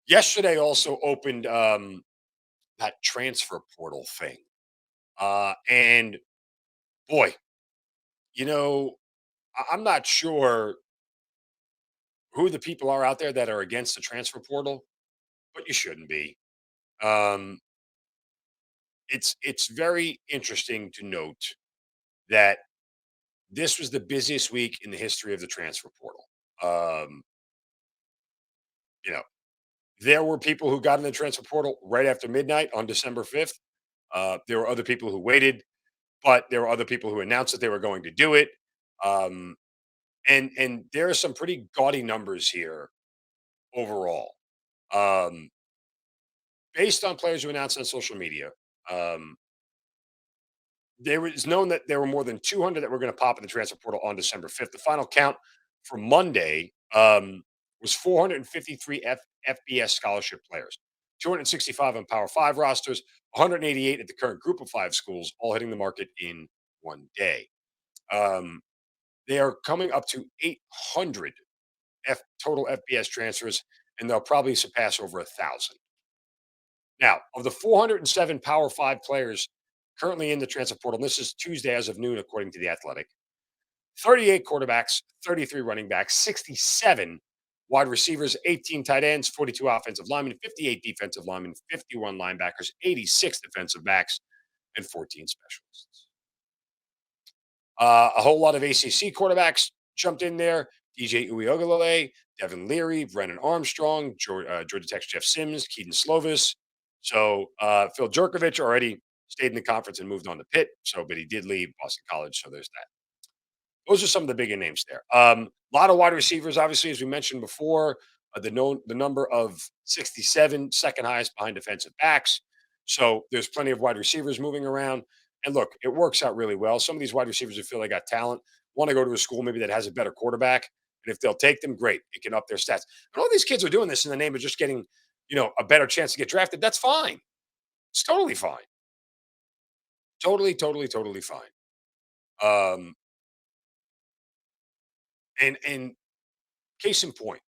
Yesterday also opened that transfer portal thing. And boy, you know, I'm not sure who the people are out there that are against the transfer portal, but you shouldn't be. Um, it's very interesting to note that this was the busiest week in the history of the transfer portal. Um, you know, there were people who got in the transfer portal right after midnight on December 5th. There were other people who waited, but there were other people who announced that they were going to do it. Um, and there are some pretty gaudy numbers here overall. Um, Based on players who announced on social media, um, there was known that there were more than 200 that were going to pop in the transfer portal on December 5th. The final count for Monday was 453 FBS scholarship players, 265 on Power 5 rosters, 188 at the current group of five schools, all hitting the market in one day. Um, they are coming up to 800 total FBS transfers, and they'll probably surpass over 1,000. Now, of the 407 Power Five players currently in the transfer portal, and this is Tuesday as of noon, according to The Athletic, 38 quarterbacks, 33 running backs, 67 wide receivers, 18 tight ends, 42 offensive linemen, 58 defensive linemen, 51 linebackers, 86 defensive backs, and 14 specialists. A whole lot of ACC quarterbacks jumped in there. DJ Uiagalelei, Devin Leary, Brennan Armstrong, Georgia Tech's Jeff Sims, Keaton Slovis. So Phil Jerkovich already stayed in the conference and moved on to Pitt. So, but he did leave Boston College. So there's that. Those are some of the bigger names there. A lot of wide receivers, obviously, as we mentioned before. The number of 67, second highest behind defensive backs. So there's plenty of wide receivers moving around. And look, it works out really well. Some of these wide receivers who feel they got talent want to go to a school maybe that has a better quarterback. And if they'll take them, great. It can up their stats. And all these kids are doing this in the name of just getting, a better chance to get drafted. That's fine. It's totally fine. Totally, totally, totally fine. Um, and case in point,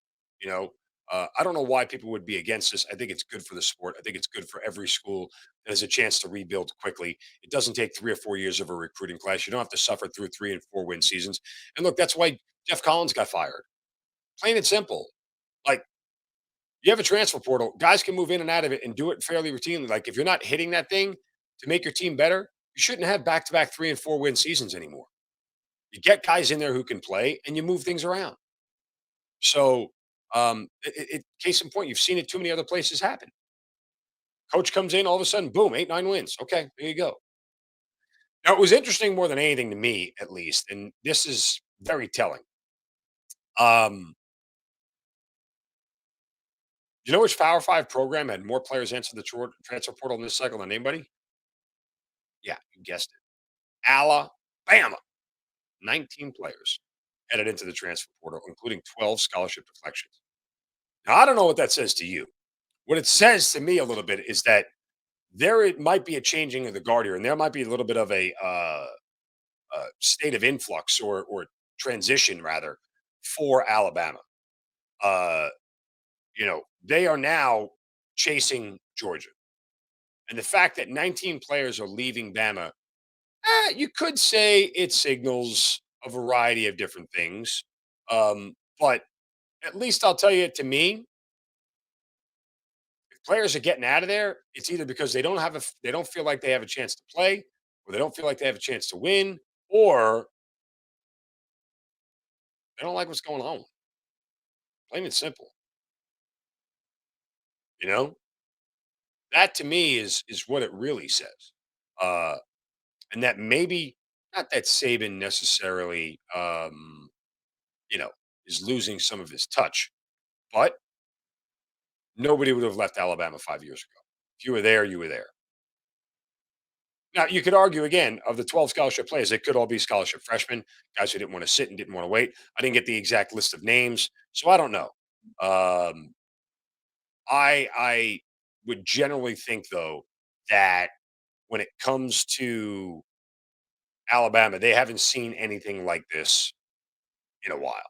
you know, I don't know why people would be against this. I think it's good for the sport. I think it's good for every school that has a chance to rebuild quickly. It doesn't take 3 or 4 years of a recruiting class. You don't have to suffer through 3 and 4 win seasons. And look, that's why Jeff Collins got fired. Plain and simple. Like, you have a transfer portal, guys can move in and out of it and do it fairly routinely. Like, if you're not hitting that thing to make your team better, you shouldn't have back to back 3 and 4 win seasons anymore. You get guys in there who can play and you move things around. So, case in point, you've seen it too many other places happen. Coach comes in, all of a sudden, boom, 8, 9 wins. Okay, there you go. Now, it was interesting more than anything to me, at least, and this is very telling. Um, you know which Power Five program had more players enter the transfer portal in this cycle than anybody? Yeah, you guessed it. Alabama. 19 players headed into the transfer portal, including 12 scholarship deflections. Now, I don't know what that says to you. What it says to me a little bit is that there it might be a changing of the guard here, and there might be a little bit of a state of influx or transition rather for Alabama. Uh, they are now chasing Georgia, and the fact that 19 players are leaving Bama, you could say it signals a variety of different things. But at least I'll tell you, to me, if players are getting out of there, it's either because they don't feel like they have a chance to play, or they don't feel like they have a chance to win, or they don't like what's going on. Plain and simple. You know, that to me is what it really says. Uh, and that maybe not that Saban necessarily, you know, is losing some of his touch, but nobody would have left Alabama 5 years ago. If you were there, you were there. Now, you could argue again of the 12 scholarship players, they could all be scholarship freshmen, guys who didn't want to sit and didn't want to wait. I didn't get the exact list of names, so I don't know. Um, I would generally think though that when it comes to Alabama, they haven't seen anything like this in a while.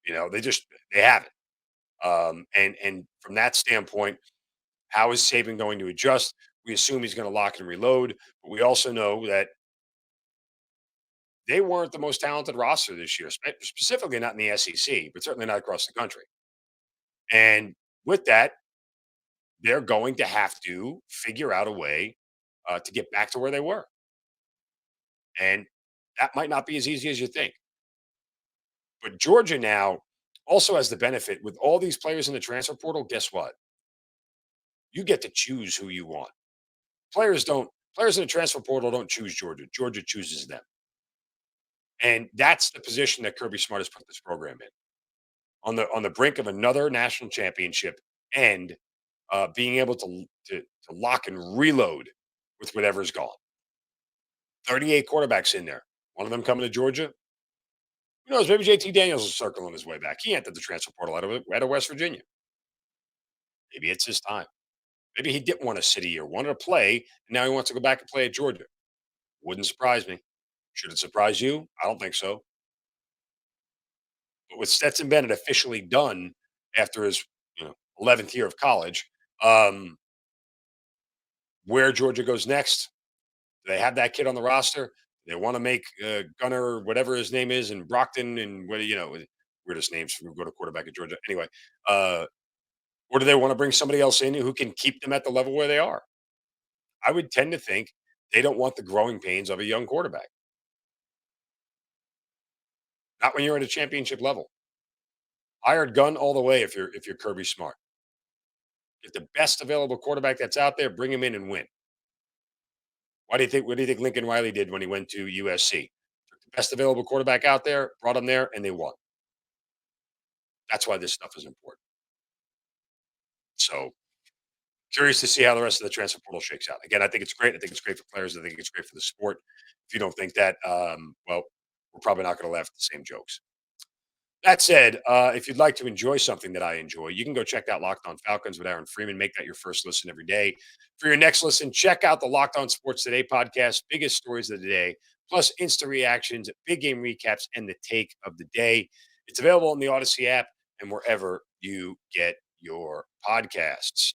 They haven't. And from that standpoint, how is Saban going to adjust? We assume he's going to lock and reload, but we also know that they weren't the most talented roster this year, specifically not in the SEC, but certainly not across the country. And with that, they're going to have to figure out a way to get back to where they were. And that might not be as easy as you think. But Georgia now also has the benefit with all these players in the transfer portal. Guess what? You get to choose who you want. Players don't. Players in the transfer portal don't choose Georgia. Georgia chooses them, and that's the position that Kirby Smart has put this program in, on the brink of another national championship, and being able to lock and reload with whatever's gone. 38 quarterbacks in there. One of them coming to Georgia. Who knows? Maybe JT Daniels is circling his way back. He entered the transfer portal out of West Virginia. Maybe it's his time. Maybe he didn't want to sit a year, wanted to play, and now he wants to go back and play at Georgia. Wouldn't surprise me. Should it surprise you? I don't think so. But with Stetson Bennett officially done after his 11th year of college, um, where Georgia goes next, do they have that kid on the roster? They want to make Gunner, whatever his name is, and Brockton, and weirdest names from go to quarterback at Georgia. Anyway, uh, or do they want to bring somebody else in who can keep them at the level where they are? I would tend to think they don't want the growing pains of a young quarterback. Not when you're at a championship level. Hired gun all the way if you're Kirby Smart. Get the best available quarterback that's out there, bring him in and win. What do you think Lincoln Riley did when he went to USC? Took the best available quarterback out there, brought him there, and they won. That's why this stuff is important. So curious to see how the rest of the transfer portal shakes out. Again, I think it's great. I think it's great for players. I think it's great for the sport. If you don't think that, well, we're probably not going to laugh at the same jokes. That said, if you'd like to enjoy something that I enjoy, you can go check out Locked On Falcons with Aaron Freeman. Make that your first listen every day. For your next listen, check out the Locked On Sports Today podcast, biggest stories of the day, plus instant reactions, big game recaps, and the take of the day. It's available in the Odyssey app and wherever you get your podcasts.